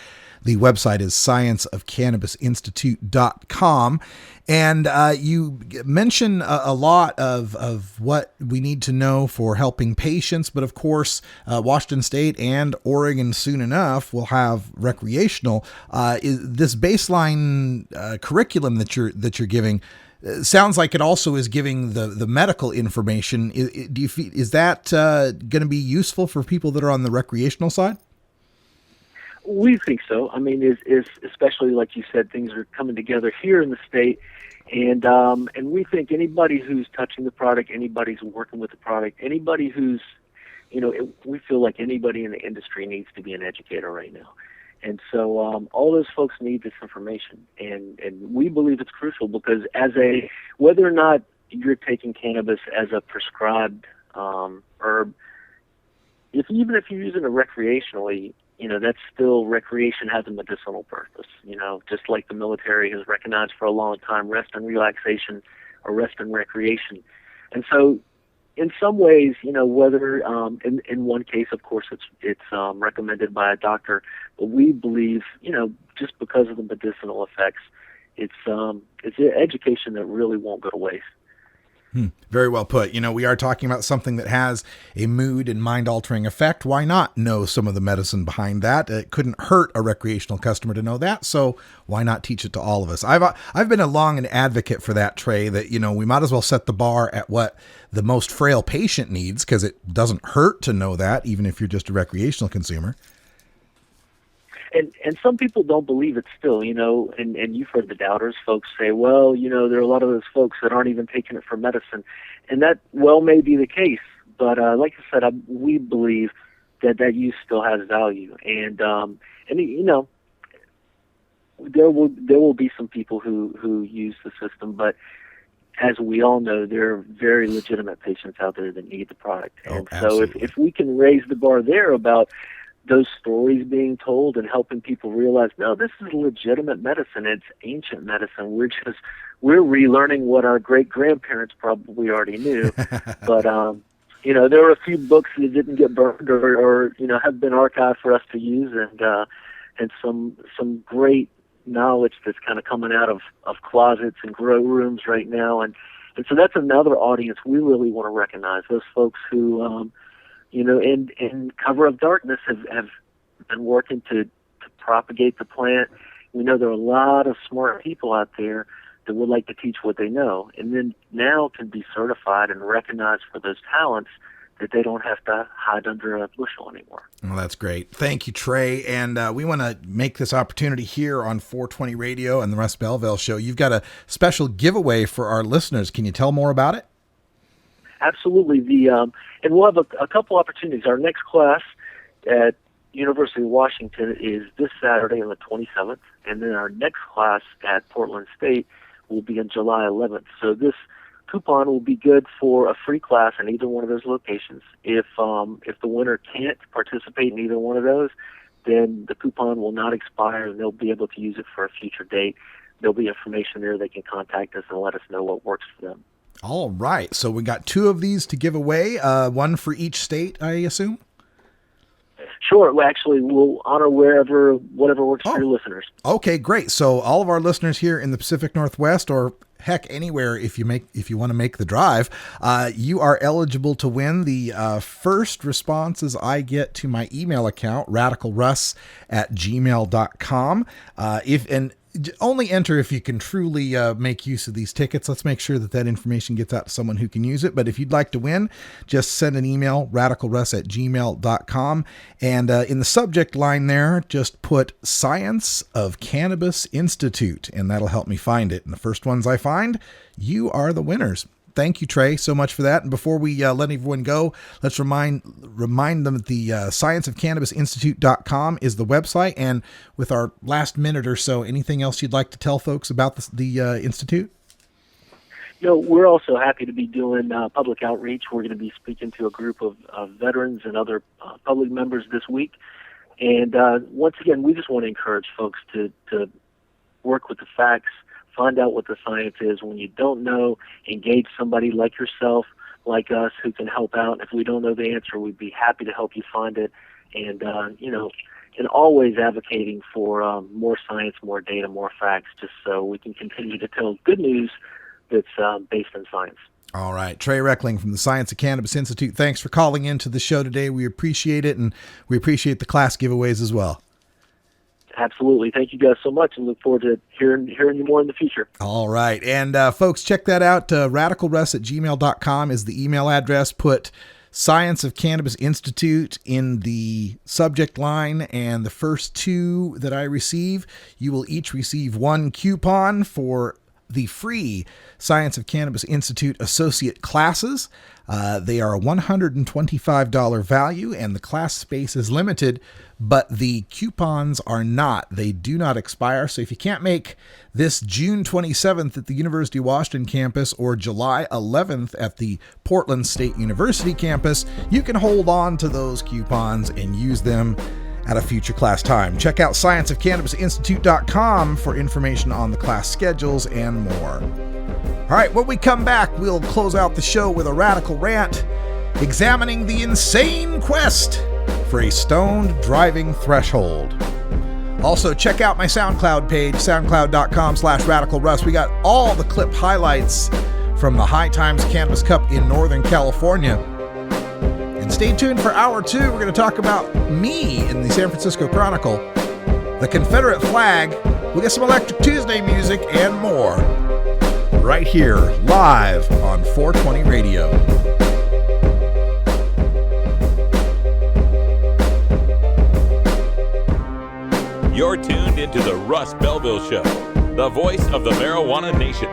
The website is scienceofcannabisinstitute.com. And you mention a lot of what we need to know for helping patients. But of course, Washington State and Oregon soon enough will have recreational. This baseline curriculum that you're giving sounds like it also is giving the medical information. Do you feel, is that going to be useful for people that are on the recreational side? We think so. I mean, is especially like you said, things are coming together here in the state, and we think anybody who's touching the product, anybody who's working with the product, anybody who's, we feel like anybody in the industry needs to be an educator right now, and so all those folks need this information, and we believe it's crucial because whether or not you're taking cannabis as a prescribed herb, even if you're using it recreationally. That's still, recreation has a medicinal purpose, just like the military has recognized for a long time, rest and relaxation or rest and recreation. And so in some ways, whether in one case, of course, it's recommended by a doctor, but we believe, just because of the medicinal effects, it's education that really won't go to waste. Very well put. We are talking about something that has a mood and mind-altering effect. Why not know some of the medicine behind that? It couldn't hurt a recreational customer to know that, so why not teach it to all of us? I've been an advocate for that, Trey, that, we might as well set the bar at what the most frail patient needs, because it doesn't hurt to know that, even if you're just a recreational consumer. And some people don't believe it still, and you've heard the doubters. Folks say, well, there are a lot of those folks that aren't even taking it for medicine. And that may be the case. But like I said, we believe that use still has value. And there will be some people who use the system. But as we all know, there are very legitimate patients out there that need the product. And so if we can raise the bar there about those stories being told and helping people realize, no, this is legitimate medicine. It's ancient medicine. We're relearning what our great grandparents probably already knew. But, there were a few books that didn't get burned or have been archived for us to use, and some great knowledge that's kind of coming out of closets and grow rooms right now. And so that's another audience we really want to recognize, those folks who, in Cover of Darkness have been working to propagate the plant. We know there are a lot of smart people out there that would like to teach what they know, and then now can be certified and recognized for those talents that they don't have to hide under a bushel anymore. Well, that's great. Thank you, Trey. And we want to make this opportunity here on 420 Radio and the Russ Belville Show. You've got a special giveaway for our listeners. Can you tell more about it? Absolutely. And we'll have a couple opportunities. Our next class at University of Washington is this Saturday on the 27th, and then our next class at Portland State will be on July 11th. So this coupon will be good for a free class in either one of those locations. If the winner can't participate in either one of those, then the coupon will not expire, and they'll be able to use it for a future date. There'll be information there. They can contact us and let us know what works for them. All right. So we got 2 of these to give away, one for each state, I assume? Sure. Well, actually, we'll honor whatever works for your listeners. Okay, great. So all of our listeners here in the Pacific Northwest, or heck, anywhere, if you want to make the drive, you are eligible to win. The first responses I get to my email account, radicalruss@gmail.com. Only enter if you can truly make use of these tickets. Let's make sure that information gets out to someone who can use it. But if you'd like to win, just send an email, radicalruss@gmail.com. And in the subject line there, just put Science of Cannabis Institute, and that'll help me find it. And the first ones I find, you are the winners. Thank you, Trey, so much for that. And before we let everyone go, let's remind them that the scienceofcannabisinstitute.com is the website. And with our last minute or so, anything else you'd like to tell folks about the Institute? We're also happy to be doing public outreach. We're going to be speaking to a group of veterans and other public members this week. And once again, we just want to encourage folks to work with the facts, find out what the science is. When you don't know, engage somebody like yourself, like us, who can help out. If we don't know the answer, we'd be happy to help you find it. And, and always advocating for more science, more data, more facts, just so we can continue to tell good news that's based on science. All right. Trey Reckling from the Science of Cannabis Institute. Thanks for calling into the show today. We appreciate it, and we appreciate the class giveaways as well. Absolutely. Thank you guys so much, and look forward to hearing you more in the future. All right. And folks, check that out. radicalruss@gmail.com is the email address. Put Science of Cannabis Institute in the subject line, and the first 2 that I receive, you will each receive 1 coupon for the free Science of Cannabis Institute associate classes. They are a $125 value, and the class space is limited, but the coupons are not. They do not expire. So if you can't make this June 27th at the University of Washington campus or July 11th at the Portland State University campus, you can hold on to those coupons and use them at a future class time. Check out scienceofcannabisinstitute.com for information on the class schedules and more. All right, when we come back, we'll close out the show with a radical rant examining the insane quest for a stoned driving threshold. Also, check out my SoundCloud page, soundcloud.com/radicalruss. We got all the clip highlights from the High Times Cannabis Cup in Northern California. And stay tuned for hour 2. We're going to talk about me in the San Francisco Chronicle, the Confederate flag. We'll get some Electric Tuesday music and more right here, live on 420 Radio. You're tuned into the Russ Belville Show, the voice of the marijuana nation.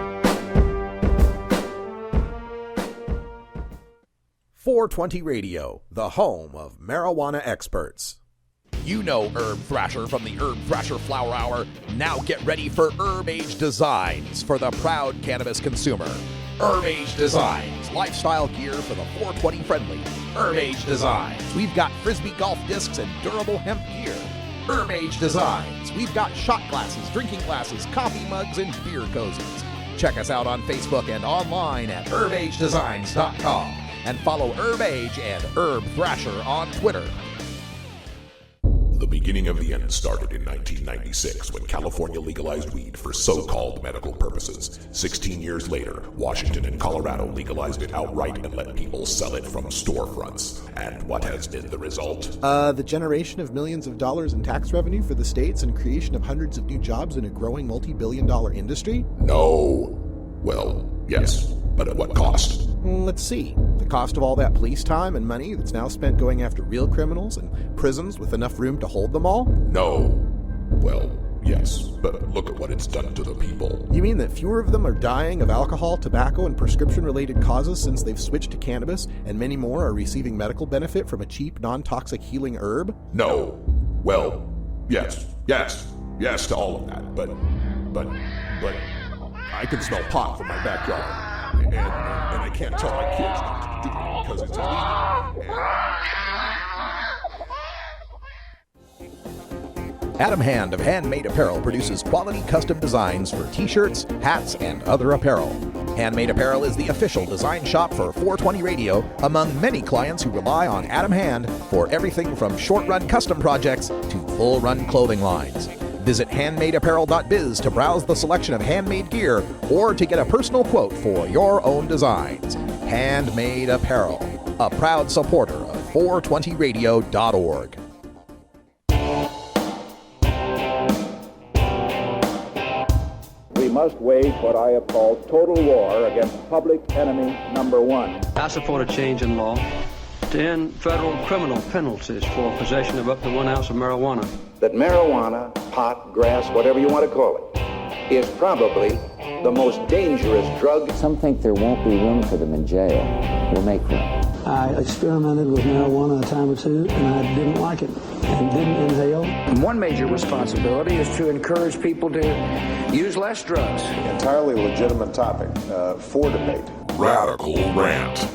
420 Radio, the home of marijuana experts. You know Herb Thrasher from the Herb Thrasher Flower Hour. Now get ready for Herb Age Designs for the proud cannabis consumer. Herb Age Designs, lifestyle gear for the 420 friendly. Herb Age Designs, we've got Frisbee golf discs and durable hemp gear. Herb Age Designs, we've got shot glasses, drinking glasses, coffee mugs, and beer cozies. Check us out on Facebook and online at herbagedesigns.com. And follow Herb Age and Herb Thrasher on Twitter. The beginning of the end started in 1996 when California legalized weed for so-called medical purposes. 16 years later, Washington and Colorado legalized it outright and let people sell it from storefronts. And what has been the result? The generation of millions of dollars in tax revenue for the states and creation of hundreds of new jobs in a growing multi-billion-dollar industry? No. Well, yes, but at what cost? Let's see. The cost of all that police time and money that's now spent going after real criminals and prisons with enough room to hold them all? No. Well, yes, but look at what it's done to the people. You mean that fewer of them are dying of alcohol, tobacco, and prescription-related causes since they've switched to cannabis, and many more are receiving medical benefit from a cheap, non-toxic healing herb? No. Well, yes to all of that, but I can smell pot from my backyard. And I can't tell my kids not to do it because it's illegal. Adam Hand of Handmade Apparel produces quality custom designs for t-shirts, hats, and other apparel. Handmade Apparel is the official design shop for 420 Radio among many clients who rely on Adam Hand for everything from short-run custom projects to full-run clothing lines. Visit handmadeapparel.biz to browse the selection of handmade gear or to get a personal quote for your own designs. Handmade Apparel, a proud supporter of 420radio.org. We must wage what I have called total war against public enemy number one. I support a change in law to end federal criminal penalties for possession of up to 1 ounce of marijuana. That marijuana, pot, grass, whatever you want to call it, is probably the most dangerous drug. Some think there won't be room for them in jail. We'll make room. I experimented with marijuana a time or two, and I didn't like it and didn't inhale. One major responsibility is to encourage people to use less drugs. Entirely legitimate topic for debate. Radical Rant.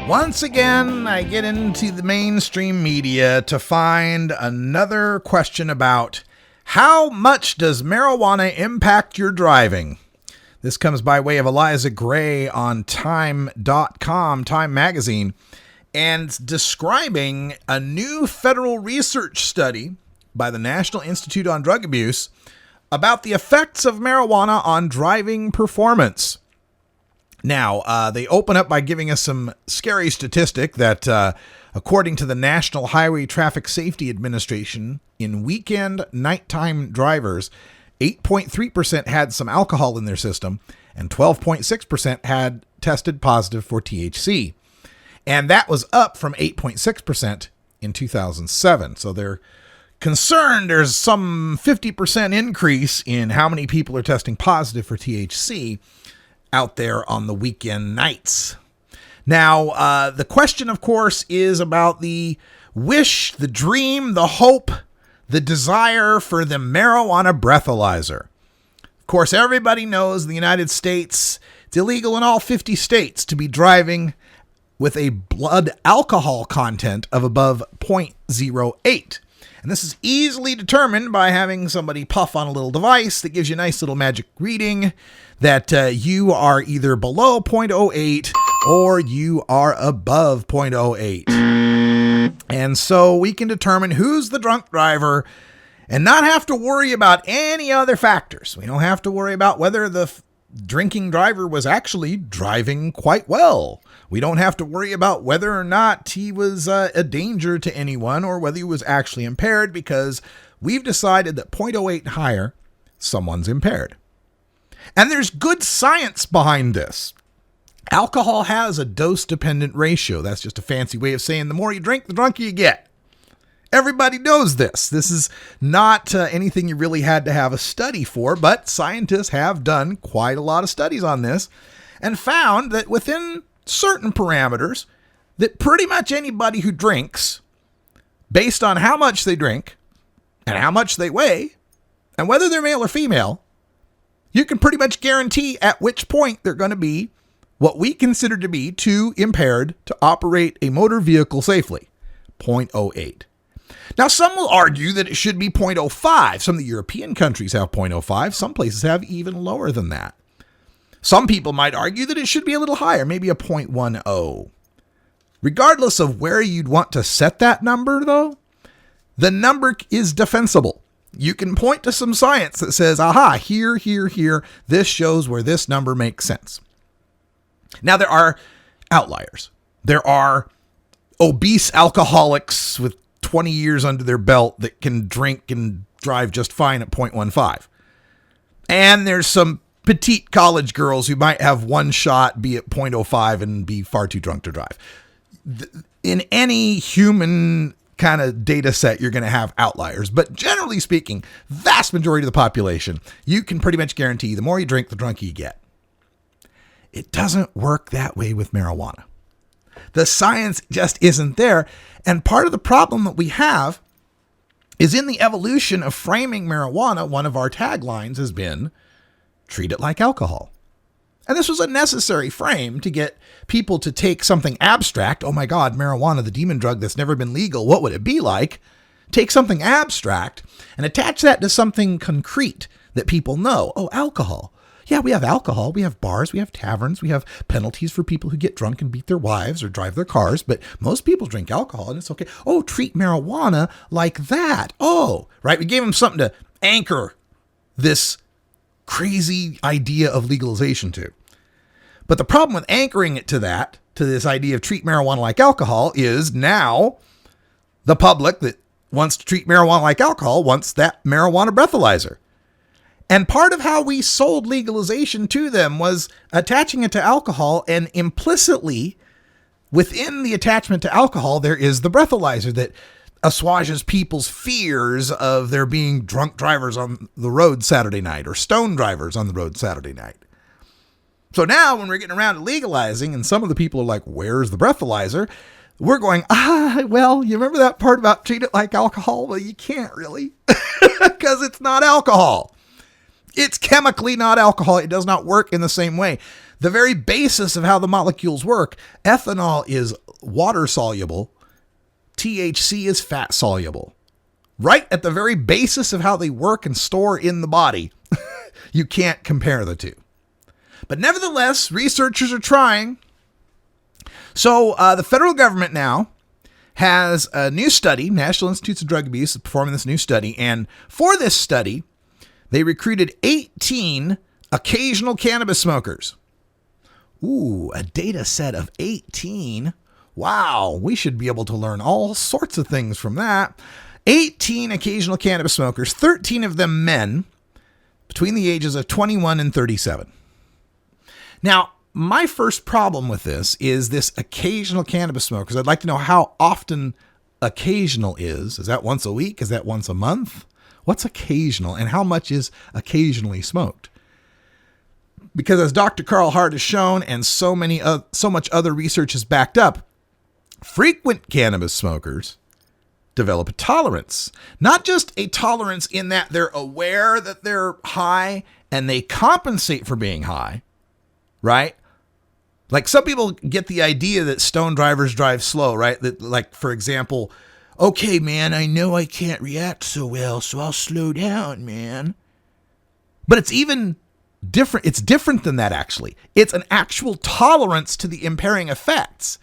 Once again, I get into the mainstream media to find another question about how much does marijuana impact your driving? This comes by way of Eliza Gray on Time.com, Time Magazine, and describing a new federal research study by the National Institute on Drug Abuse about the effects of marijuana on driving performance. Now, they open up by giving us some scary statistic that, according to the National Highway Traffic Safety Administration, in weekend nighttime drivers, 8.3% had some alcohol in their system, and 12.6% had tested positive for THC. And that was up from 8.6% in 2007. So they're concerned there's some 50% increase in how many people are testing positive for THC out there on the weekend nights. Now, the question, of course, is about the wish, the dream, the hope, the desire for the marijuana breathalyzer. Of course, everybody knows in the United States, it's illegal in all 50 states to be driving with a blood alcohol content of above 0.08. And this is easily determined by having somebody puff on a little device that gives you a nice little magic reading that you are either below 0.08 or you are above 0.08. And so we can determine who's the drunk driver and not have to worry about any other factors. We don't have to worry about whether the drinking driver was actually driving quite well. We don't have to worry about whether or not he was a danger to anyone or whether he was actually impaired, because we've decided that 0.08 and higher, someone's impaired. And there's good science behind this. Alcohol has a dose-dependent ratio. That's just a fancy way of saying the more you drink, the drunker you get. Everybody knows this. This is not anything you really had to have a study for, but scientists have done quite a lot of studies on this and found that within certain parameters, that pretty much anybody who drinks, based on how much they drink and how much they weigh and whether they're male or female, you can pretty much guarantee at which point they're going to be what we consider to be too impaired to operate a motor vehicle safely, 0.08. Now, some will argue that it should be 0.05. Some of the European countries have 0.05. Some places have even lower than that. Some people might argue that it should be a little higher, maybe a 0.10. Regardless of where you'd want to set that number, though, the number is defensible. You can point to some science that says, aha, here, this shows where this number makes sense. Now, there are outliers. There are obese alcoholics with 20 years under their belt that can drink and drive just fine at 0.15. And there's some petite college girls who might have one shot, be at 0.05, and be far too drunk to drive. In any human kind of data set, you're going to have outliers. But generally speaking, vast majority of the population, you can pretty much guarantee the more you drink, the drunker you get. It doesn't work that way with marijuana. The science just isn't there. And part of the problem that we have is in the evolution of framing marijuana, one of our taglines has been, treat it like alcohol. And this was a necessary frame to get people to take something abstract. Oh my God, marijuana, the demon drug that's never been legal. What would it be like? Take something abstract and attach that to something concrete that people know. Oh, alcohol. Yeah, we have alcohol. We have bars. We have taverns. We have penalties for people who get drunk and beat their wives or drive their cars. But most people drink alcohol and it's okay. Oh, treat marijuana like that. Oh, right. We gave them something to anchor this crazy idea of legalization to. But the problem with anchoring it to this idea of treat marijuana like alcohol, is now the public that wants to treat marijuana like alcohol wants that marijuana breathalyzer. And part of how we sold legalization to them was attaching it to alcohol, and implicitly within the attachment to alcohol, there is the breathalyzer that assuages people's fears of there being drunk drivers on the road Saturday night or stone drivers on the road Saturday night. So now when we're getting around to legalizing and some of the people are like, where's the breathalyzer? We're going, well, you remember that part about treat it like alcohol? Well, you can't really because it's not alcohol. It's chemically not alcohol. It does not work in the same way. The very basis of how the molecules work, ethanol is water soluble. THC is fat soluble. Right at the very basis of how they work and store in the body, you can't compare the two. But nevertheless, researchers are trying. So the federal government now has a new study. National Institutes of Drug Abuse is performing this new study. And for this study, they recruited 18 occasional cannabis smokers. Ooh, a data set of 18. Wow, we should be able to learn all sorts of things from that. 18 occasional cannabis smokers, 13 of them men, between the ages of 21 and 37. Now, my first problem with this is this occasional cannabis smokers. I'd like to know how often occasional is. Is that once a week? Is that once a month? What's occasional, and how much is occasionally smoked? Because as Dr. Carl Hart has shown, and so much other research has backed up, frequent cannabis smokers develop a tolerance. Not just a tolerance in that they're aware that they're high and they compensate for being high, right? Like some people get the idea that stone drivers drive slow, right? That, like, for example, okay, man, I know I can't react so well, so I'll slow down, man. But it's even different. It's different than that, actually. It's an actual tolerance to the impairing effects.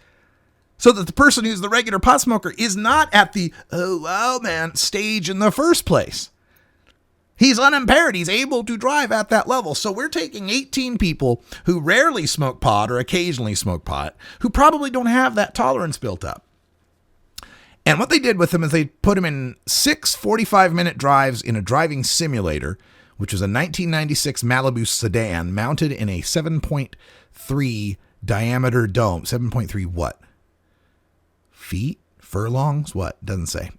So that the person who's the regular pot smoker is not at the, oh, wow, man, stage in the first place. He's unimpaired. He's able to drive at that level. So we're taking 18 people who rarely smoke pot or occasionally smoke pot, who probably don't have that tolerance built up. And what they did with them is they put them in 6 45-minute drives in a driving simulator, which was a 1996 Malibu sedan mounted in a 7.3 diameter dome. 7.3 what? Feet? Furlongs? What? Doesn't say.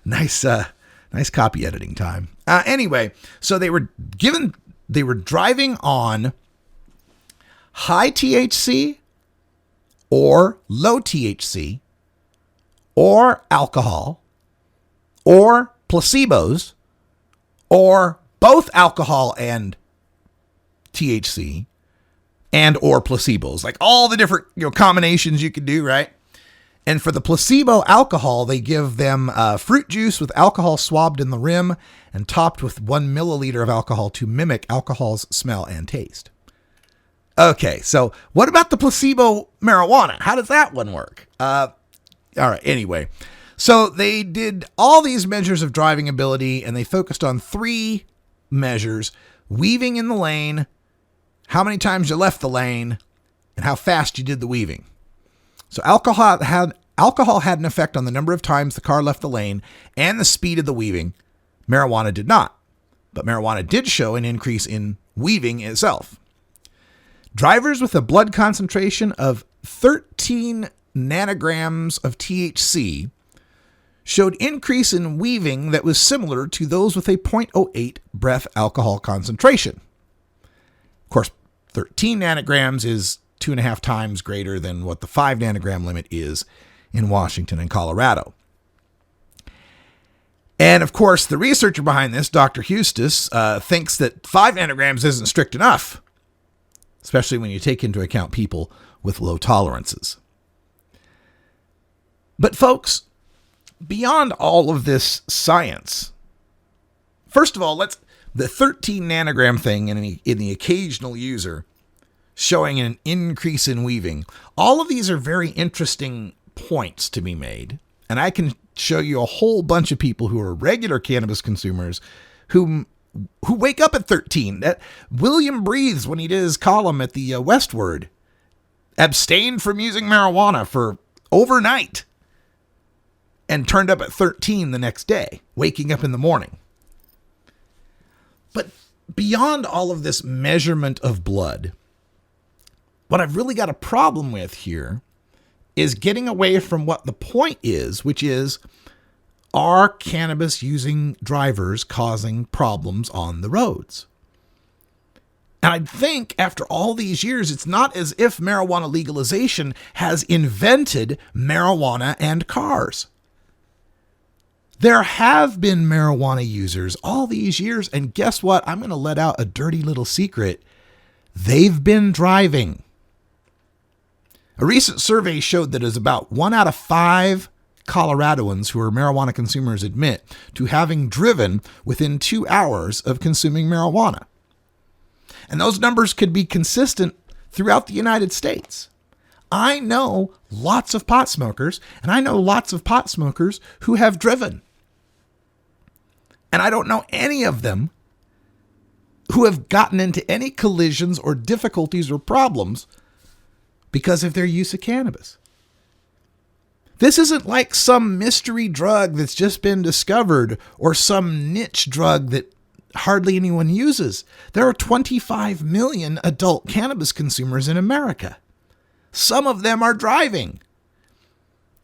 Nice copy editing time. Anyway, so they were driving on high THC or low THC or alcohol or placebos or both alcohol and THC and or placebos, like all the different combinations you could do, right? And for the placebo alcohol, they give them fruit juice with alcohol swabbed in the rim and topped with 1 milliliter of alcohol to mimic alcohol's smell and taste. Okay, so what about the placebo marijuana? How does that one work? All right, anyway. So they did all these measures of driving ability, and they focused on 3 measures: weaving in the lane, how many times you left the lane, and how fast you did the weaving. So alcohol had an effect on the number of times the car left the lane and the speed of the weaving. Marijuana did not, but marijuana did show an increase in weaving itself. Drivers with a blood concentration of 13 nanograms of THC showed increase in weaving that was similar to those with a 0.08 breath alcohol concentration. Of course, 13 nanograms is 2.5 times greater than what the 5 nanogram limit is in Washington and Colorado. And of course, the researcher behind this, Dr. Hustis, thinks that 5 nanograms isn't strict enough, especially when you take into account people with low tolerances. But folks, beyond all of this science, first of all, the 13 nanogram thing in the occasional user showing an increase in weaving. All of these are very interesting points to be made. And I can show you a whole bunch of people who are regular cannabis consumers who wake up at 13. That William Breathes, when he did his column at the Westward, abstained from using marijuana for overnight and turned up at 13 the next day, waking up in the morning. But beyond all of this measurement of blood, what I've really got a problem with here is getting away from what the point is, which is, are cannabis using drivers causing problems on the roads? And I think after all these years, it's not as if marijuana legalization has invented marijuana and cars. There have been marijuana users all these years, and guess what? I'm going to let out a dirty little secret. They've been driving. A recent survey showed that as about 1 out of 5 Coloradoans who are marijuana consumers admit to having driven within 2 hours of consuming marijuana. And those numbers could be consistent throughout the United States. I know lots of pot smokers, and I know lots of pot smokers who have driven. And I don't know any of them who have gotten into any collisions or difficulties or problems because of their use of cannabis. This isn't like some mystery drug that's just been discovered or some niche drug that hardly anyone uses. There are 25 million adult cannabis consumers in America. Some of them are driving.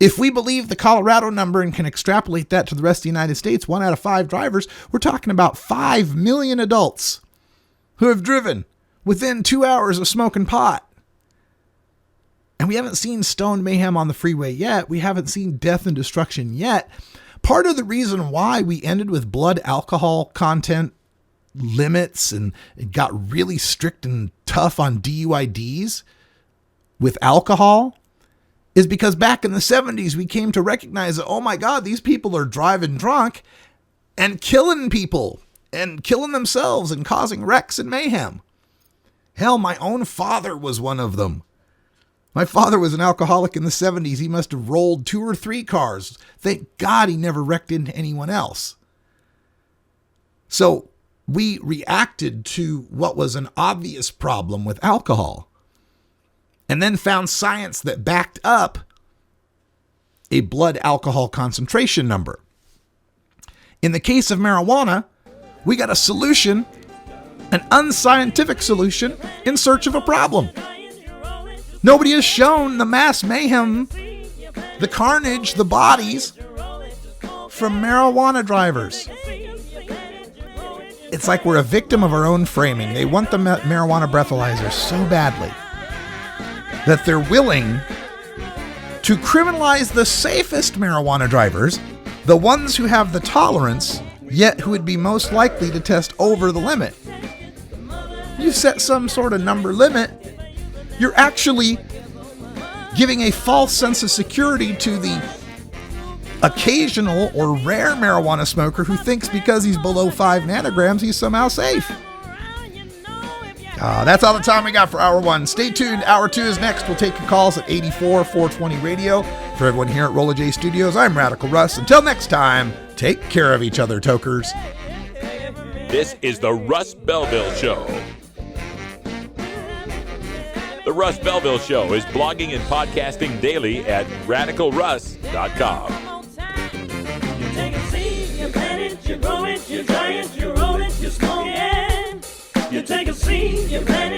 If we believe the Colorado number and can extrapolate that to the rest of the United States, 1 out of 5 drivers, we're talking about 5 million adults who have driven within 2 hours of smoking pot. And we haven't seen stoned mayhem on the freeway yet. We haven't seen death and destruction yet. Part of the reason why we ended with blood alcohol content limits and it got really strict and tough on DUIDs with alcohol is because back in the 70s, we came to recognize that, oh my God, these people are driving drunk and killing people and killing themselves and causing wrecks and mayhem. Hell, my own father was one of them. My father was an alcoholic in the 70s. He must have rolled 2 or 3 cars. Thank God he never wrecked into anyone else. So we reacted to what was an obvious problem with alcohol and then found science that backed up a blood alcohol concentration number. In the case of marijuana, we got a solution, an unscientific solution in search of a problem. Nobody has shown the mass mayhem, the carnage, the bodies from marijuana drivers. It's like we're a victim of our own framing. They want the marijuana breathalyzer so badly that they're willing to criminalize the safest marijuana drivers, the ones who have the tolerance, yet who would be most likely to test over the limit. You set some sort of number limit, you're actually giving a false sense of security to the occasional or rare marijuana smoker who thinks because he's below 5 nanograms, he's somehow safe. That's all the time we got for Hour 1. Stay tuned. Hour 2 is next. We'll take your calls at 84-420 radio. For everyone here at Rolla J Studios, I'm Radical Russ. Until next time, take care of each other, tokers. This is the Russ Belville Show. The Russ Belville Show is blogging and podcasting daily at radicalruss.com. You take a seed, you plant it, you grow it, you dry it, you roll it, you smoke it. You take a seed, you plant it.